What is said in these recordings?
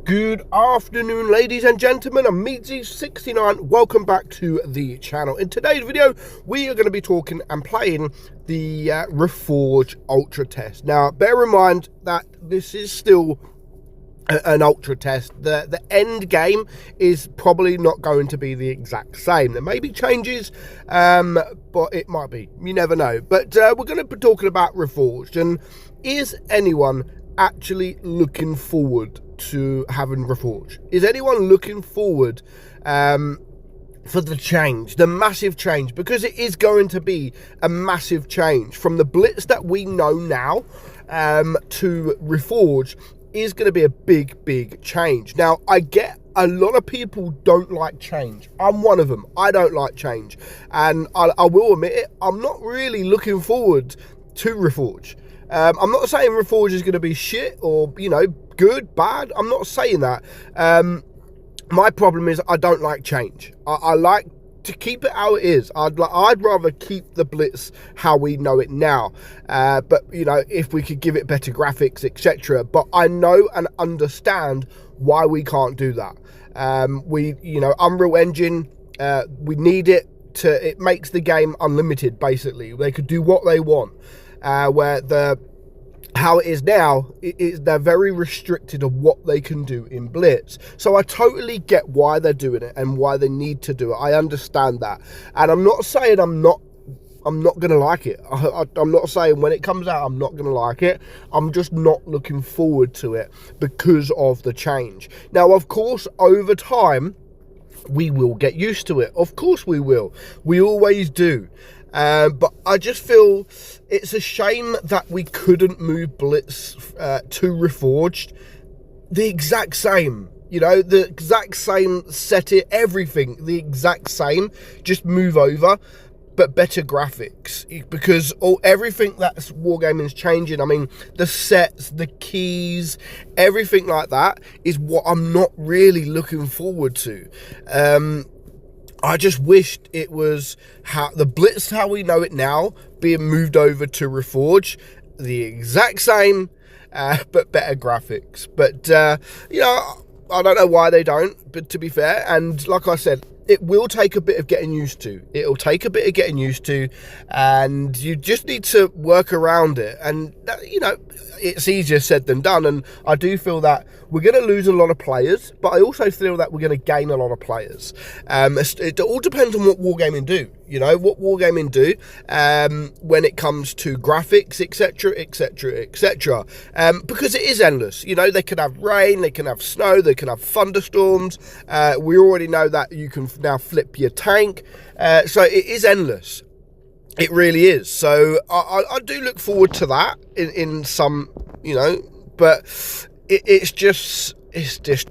Good afternoon, ladies and gentlemen. I'm meadsyreplays. Welcome back to the channel. In today's video, we are going to be talking and playing the Reforge Ultra Test. Now, bear in mind that this is still an ultra test. The end game is probably not going to be the exact same. There may be changes, but it might be. You never know. But we're going to be talking about Reforged, and is anyone actually looking forward to having Reforge? Is anyone looking forward for the change, the massive change? Because it is going to be a massive change from the Blitz that we know now to Reforge. Is going to be a big change. Now, I get a lot of people don't like change. I'm one of them. I don't like change, and I will admit it, I'm not really looking forward to Reforge. I'm not saying Reforge is going to be shit or, you know, good, bad. I'm not saying that. My problem is I don't like change. I like to keep it how it is. I'd rather keep the Blitz how we know it now. But, you know, if we could give it better graphics, etc. But I know and understand why we can't do that. You know, Unreal Engine, we need it to, it makes the game unlimited, basically. They could do what they want. Where how it is now, they're very restricted of what they can do in Blitz. So I totally get why they're doing it and why they need to do it. I understand that, and I'm not saying I'm not gonna like it. I'm not saying when it comes out I'm not gonna like it. I'm just not looking forward to it because of the change. Now, of course, over time we will get used to it. Of course we will. We always do. But I just feel it's a shame that we couldn't move Blitz to Reforged. The exact same, you know, the exact same, set it, everything, the exact same, just move over, but better graphics. Because everything that's Wargaming is changing. I mean, the sets, the keys, everything like that is what I'm not really looking forward to. I just wished it was how the Blitz, how we know it now, being moved over to Reforge, the exact same, but better graphics. But, you know, I don't know why they don't, but to be fair, and like I said, it will take a bit of getting used to. It'll take a bit of getting used to, and you just need to work around it. And, you know, it's easier said than done. And I do feel that we're going to lose a lot of players, but I also feel that we're going to gain a lot of players. It all depends on what Wargaming do. You know, what Wargaming do when it comes to graphics, etc., etc., etc. Because it is endless. You know, they can have rain, they can have snow, they can have thunderstorms. We already know that you can now flip your tank. So it is endless. It really is. So I do look forward to that in some, you know, but it's just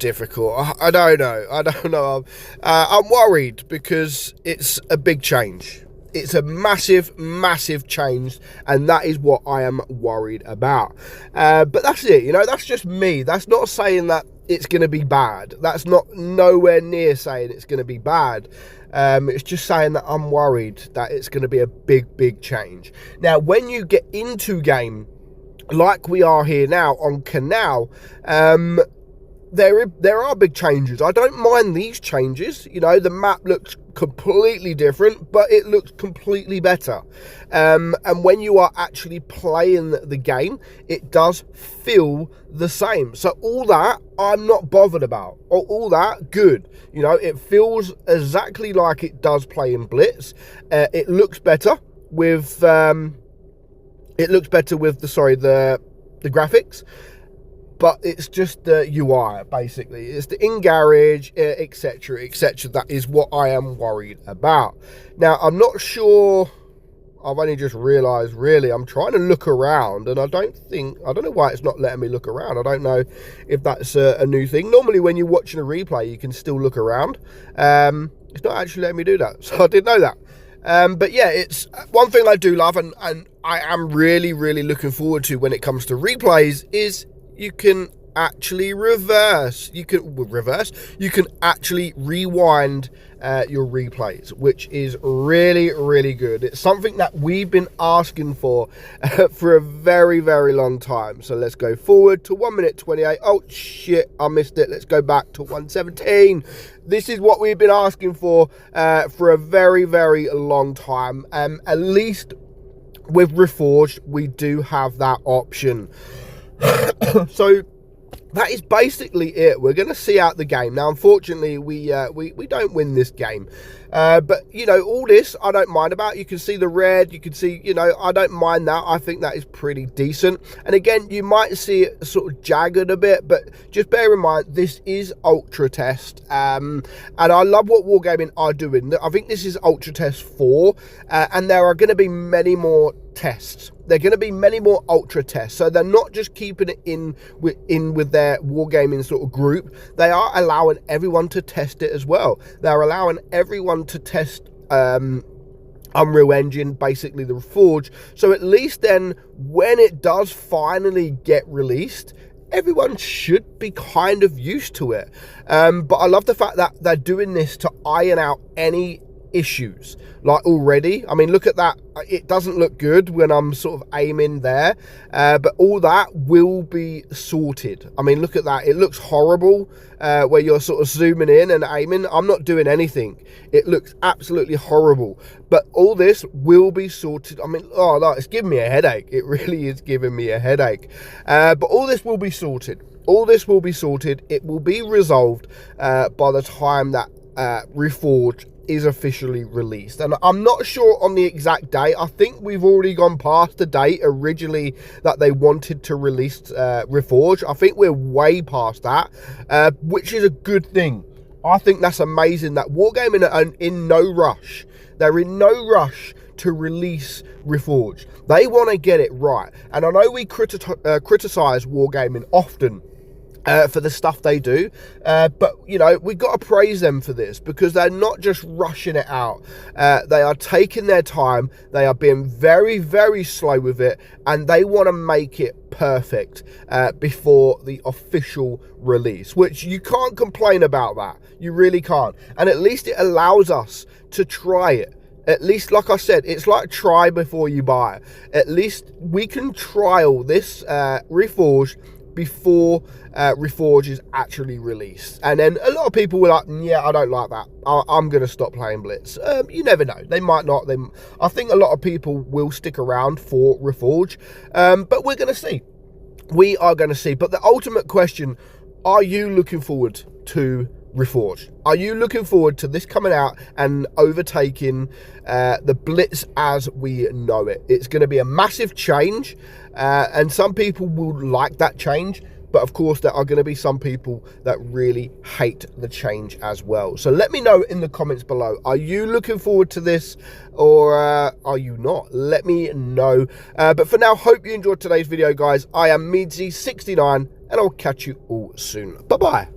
difficult. I don't know. I'm worried because it's a big change. It's a massive change, and that is what I am worried about. But that's it, you know, that's just me. That's not saying that it's going to be bad. That's not nowhere near saying it's going to be bad. It's just saying that I'm worried that it's going to be a big change. Now, when you get into game, like we are here now on Canal, there are big changes. I don't mind these changes. You know, the map looks completely different, but it looks completely better. And when you are actually playing the game, it does feel the same. So all that, I'm not bothered about. All that, good. You know, it feels exactly like it does play in Blitz. It looks better with the graphics. But it's just the UI, basically. It's the in-garage, etc., etc. That is what I am worried about. Now, I'm not sure. I've only just realised, really, I'm trying to look around, and I don't know why it's not letting me look around. I don't know if that's a new thing. Normally, when you're watching a replay, you can still look around. It's not actually letting me do that, so I didn't know that. But yeah, it's one thing I do love, and I am really looking forward to when it comes to replays, is you can actually you can actually rewind your replays, which is really, really good. It's something that we've been asking for for a very, very long time. So let's go forward to 1 minute 28. Oh shit, I missed it. Let's go back to 1:17. This is what we've been asking for a very, very long time. At least with Reforged, we do have that option. So that is basically it. We're going to see out the game. Now, unfortunately, we don't win this game. But, you know, all this I don't mind about. You can see the red. You can see, you know, I don't mind that. I think that is pretty decent. And again, you might see it sort of jagged a bit, but just bear in mind, this is Ultra Test. And I love what Wargaming are doing. I think this is Ultra Test 4. And there are going to be many more tests. There are going to be many more Ultra tests. So they're not just keeping it in with their Wargaming sort of group. They are allowing everyone to test it as well. They're allowing everyone to test Unreal Engine, basically the Reforge. So at least then, when it does finally get released, everyone should be kind of used to it. But I love the fact that they're doing this to iron out any issues. Like already, I mean, look at that. It doesn't look good when I'm sort of aiming there, but all that will be sorted. I mean, look at that. It looks horrible where you're sort of zooming in and aiming. I'm not doing anything. It looks absolutely horrible, but all this will be sorted. I mean, oh no, it's giving me a headache. It really is giving me a headache. But all this will be sorted. All this will be sorted. It will be resolved by the time that Reforge is officially released. And I'm not sure on the exact date. I think we've already gone past the date originally that they wanted to release Reforge. I think we're way past that, which is a good thing. I think that's amazing that Wargaming are in no rush. They're in no rush to release Reforge. They want to get it right. And I know we criticize Wargaming often for the stuff they do, but you know, we've got to praise them for this, because they're not just rushing it out. They are taking their time. They are being very, very slow with it, and they want to make it perfect before the official release, which you can't complain about that. You really can't. And at least it allows us to try it. At least, like I said, it's like try before you buy. At least we can trial this Reforge before Reforge is actually released. And then a lot of people were like, yeah, I don't like that. I'm going to stop playing Blitz. You never know. They might not. I think a lot of people will stick around for Reforge. But we're going to see. We are going to see. But the ultimate question, are you looking forward to Reforge? Are you looking forward to this coming out and overtaking the Blitz as we know it? It's going to be a massive change, and some people will like that change, but of course there are going to be some people that really hate the change as well. So let me know in the comments below, are you looking forward to this, or are you not? Let me know. But for now, hope you enjoyed today's video, guys. I am meadsy69, and I'll catch you all soon. Bye bye.